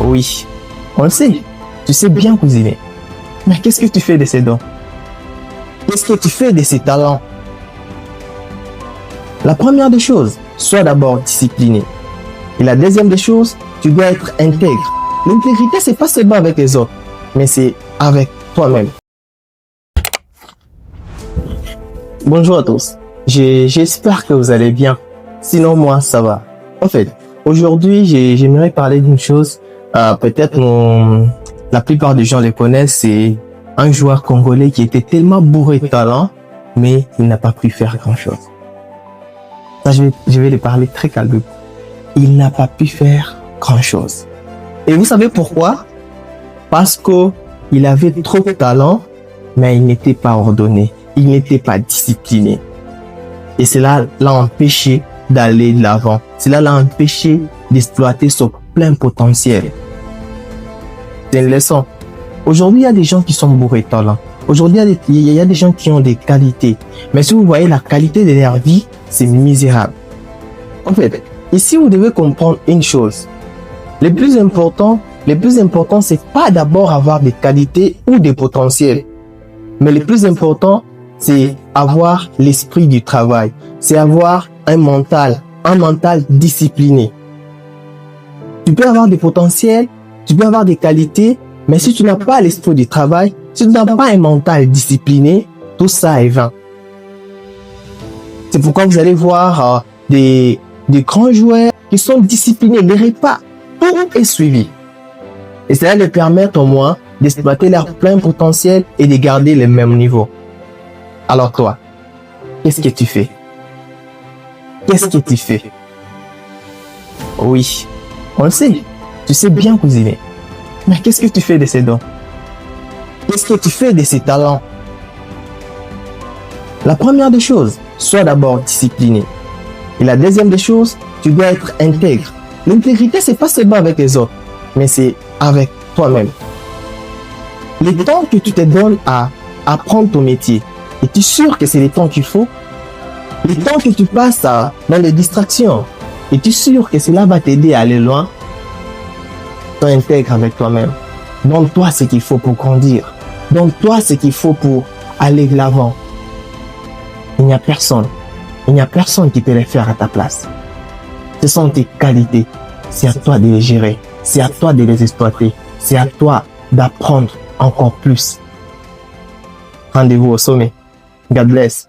Oui, on le sait. Tu sais bien cuisiner. Mais qu'est-ce que tu fais de ces dons? Qu'est-ce que tu fais de ces talents? La première des choses, sois d'abord discipliné. Et la deuxième des choses, tu dois être intègre. L'intégrité, c'est pas seulement avec les autres, mais c'est avec toi-même. Bonjour à tous. J'espère que vous allez bien. Sinon, moi, ça va. En fait, aujourd'hui, j'aimerais parler d'une chose. Peut-être la plupart des gens le connaissent. C'est un joueur congolais qui était tellement bourré de talent, mais il n'a pas pu faire grand-chose. Ça, je vais le parler très calmement. Il n'a pas pu faire grand-chose. Et vous savez pourquoi? Parce que il avait trop de talent, mais il n'était pas ordonné. Il n'était pas discipliné. Et cela l'a empêché d'aller de l'avant. Cela l'a empêché d'exploiter son plein potentiel. C'est une leçon. Aujourd'hui, il y a des gens qui sont bourrés de talent. Aujourd'hui, il y a des gens qui ont des qualités. Mais si vous voyez la qualité de leur vie, c'est misérable. En fait, ici, vous devez comprendre une chose. Le plus important, c'est pas d'abord avoir des qualités ou des potentiels. Mais le plus important, c'est avoir l'esprit du travail. C'est avoir un mental discipliné. Tu peux avoir des potentiels, tu peux avoir des qualités, mais si tu n'as pas l'esprit du travail, si tu n'as pas un mental discipliné, tout ça est vain. C'est pourquoi vous allez voir des grands joueurs qui sont disciplinés. Les repas, tout est suivi. Et cela leur permet au moins d'exploiter leur plein potentiel et de garder le même niveau. Alors toi, qu'est-ce que tu fais? Qu'est-ce que tu fais? Oui, on le sait. Tu sais bien cuisiner. Mais qu'est-ce que tu fais de ces dons? Qu'est-ce que tu fais de ces talents? La première des choses, sois d'abord discipliné. Et la deuxième des choses, tu dois être intègre. L'intégrité, c'est pas seulement avec les autres, mais c'est avec toi-même. Le temps que tu te donnes à apprendre ton métier, es-tu sûr que c'est le temps qu'il faut? Le temps que tu passes dans les distractions, es-tu sûr que cela va t'aider à aller loin? Sois intègre avec toi-même. Donne-toi ce qu'il faut pour grandir. Donne-toi ce qu'il faut pour aller de l'avant. Il n'y a personne qui peut le faire à ta place. Ce sont tes qualités. C'est à toi de les gérer. C'est à toi de les exploiter. C'est à toi d'apprendre encore plus. Rendez-vous au sommet. God bless.